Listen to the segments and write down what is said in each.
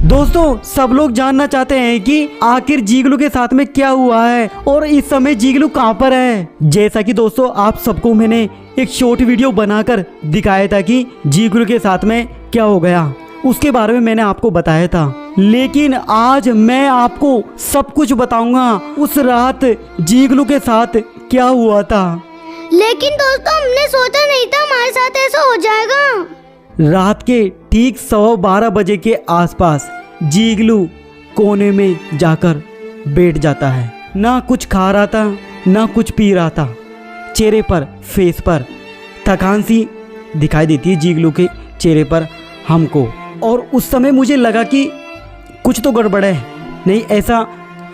दोस्तों सब लोग जानना चाहते हैं कि आखिर जीगलू के साथ में क्या हुआ है और इस समय जीगलू कहाँ पर है। जैसा कि दोस्तों आप सबको मैंने एक शॉर्ट वीडियो बनाकर दिखाया था कि जीगलू के साथ में क्या हो गया, उसके बारे में मैंने आपको बताया था। लेकिन आज मैं आपको सब कुछ बताऊंगा उस रात जीगलू के साथ क्या हुआ था। लेकिन दोस्तों हमने सोचा नहीं था हमारे साथ ऐसा हो जाएगा। रात के ठीक 12:15 बजे के आसपास जीगलू कोने में जाकर बैठ जाता है। ना कुछ खा रहा था ना कुछ पी रहा था। चेहरे पर फेस पर थकान सी दिखाई देती है जीगलू के चेहरे पर हमको। और उस समय मुझे लगा कि कुछ तो गड़बड़ है, नहीं ऐसा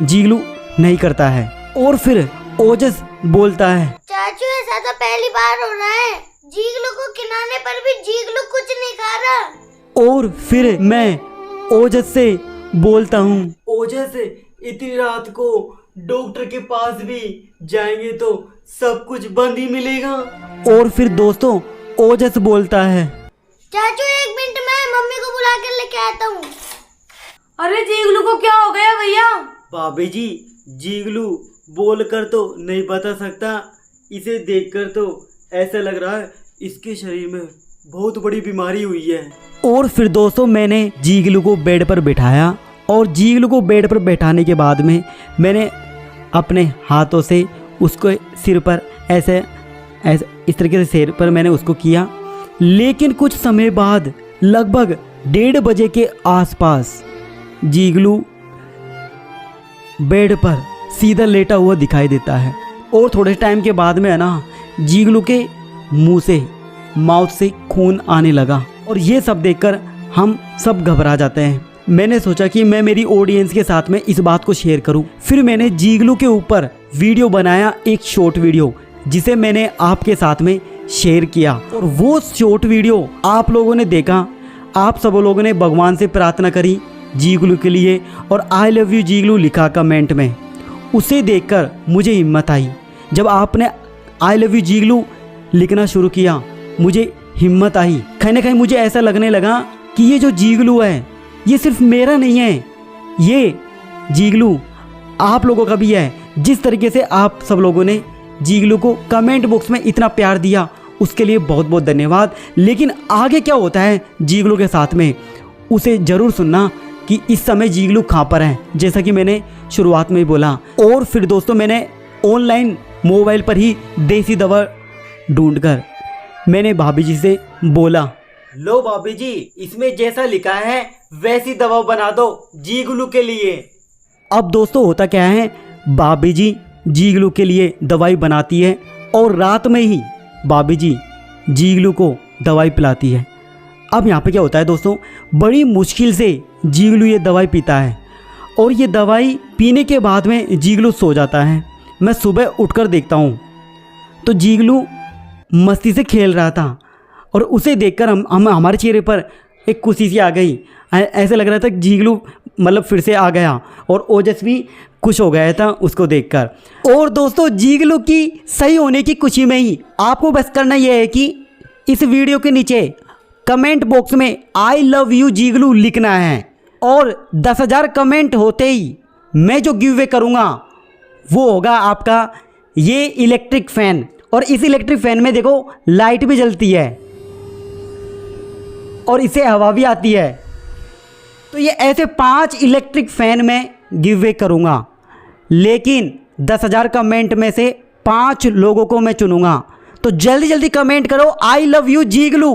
जीगलू नहीं करता है। और फिर ओजस बोलता है, चाचू ऐसा तो पहली बार हो रहा है, जीगलू को खिलाने पर भी जीगलू कुछ नहीं खा रहा। और फिर मैं ओजस से बोलता हूँ, ओजस इतनी रात को डॉक्टर के पास भी जाएंगे तो सब कुछ बंद ही मिलेगा। और फिर दोस्तों ओजस बोलता है, चाचू 1 मिनट में मम्मी को बुला कर लेके आता हूँ। अरे जीगलू को क्या हो गया भैया? भाभी जी जीगलू बोलकर तो नहीं बता सकता, इसे देखकर तो ऐसा लग रहा है इसके शरीर में बहुत बड़ी बीमारी हुई है। और फिर दोस्तों मैंने जीगलू को बेड पर बिठाया और जीगलू को बेड पर बैठाने के बाद में मैंने अपने हाथों से उसको सिर पर ऐसे इस तरीके से सिर पर मैंने उसको किया। लेकिन कुछ समय बाद लगभग 1:30 बजे के आसपास जीगलू बेड पर सीधा लेटा हुआ दिखाई देता है। और थोड़े टाइम के बाद में है ना जीगलू के मुंह से माउथ से खून आने लगा। और ये सब देखकर हम सब घबरा जाते हैं। मैंने सोचा कि मैं मेरी ऑडियंस के साथ में इस बात को शेयर करूं। फिर मैंने जीगलू के ऊपर वीडियो बनाया, एक शॉर्ट वीडियो, जिसे मैंने आपके साथ में शेयर किया। और वो शॉर्ट वीडियो आप लोगों ने देखा, आप सब लोगों ने भगवान से प्रार्थना करी जीगलू के लिए और आई लव यू जीगलू लिखा कमेंट में। उसे देखकर मुझे हिम्मत आई। जब आपने आई लव यू जीगलू लिखना शुरू किया मुझे हिम्मत आई। कहीं ना कहीं मुझे ऐसा लगने लगा कि ये जो जीगलू है ये सिर्फ मेरा नहीं है, ये जीगलू आप लोगों का भी है। जिस तरीके से आप सब लोगों ने जीगलू को कमेंट बॉक्स में इतना प्यार दिया उसके लिए बहुत बहुत धन्यवाद। लेकिन आगे क्या होता है जीगलू के साथ में उसे ज़रूर सुनना कि इस समय जीगलू कहाँ पर है, जैसा कि मैंने शुरुआत में ही बोला। और फिर दोस्तों मैंने ऑनलाइन मोबाइल पर ही देसी दवा ढूंढकर मैंने भाभी जी से बोला, लो भाभी जी इसमें जैसा लिखा है वैसी दवा बना दो जीगलू के लिए। अब दोस्तों होता क्या है, भाभी जी जीगलू के लिए दवाई बनाती है और रात में ही भाभी जी जीगलू को दवाई पिलाती है। अब यहाँ पे क्या होता है दोस्तों, बड़ी मुश्किल से जीगलू ये दवाई पीता है और ये दवाई पीने के बाद में जीगलू सो जाता है। मैं सुबह उठकर देखता हूँ तो जीगलू मस्ती से खेल रहा था और उसे देखकर हम हमारे चेहरे पर एक खुशी सी आ गई। ऐसे लग रहा था जीगलू मतलब फिर से आ गया और ओजस भी खुश हो गया था उसको देखकर। और दोस्तों जीगलू की सही होने की खुशी में ही आपको बस करना यह है कि इस वीडियो के नीचे कमेंट बॉक्स में आई लव यू जीगलू लिखना है और 10,000 कमेंट होते ही मैं जो गिव अवे करूँगा वो होगा आपका ये इलेक्ट्रिक फ़ैन। और इस इलेक्ट्रिक फ़ैन में देखो लाइट भी जलती है और इससे हवा भी आती है। तो ये ऐसे 5 इलेक्ट्रिक फ़ैन में गिव अवे करूँगा। लेकिन 10,000 कमेंट में से 5 लोगों को मैं चुनूँगा। तो जल्दी जल्दी कमेंट करो आई लव यू जीगलू।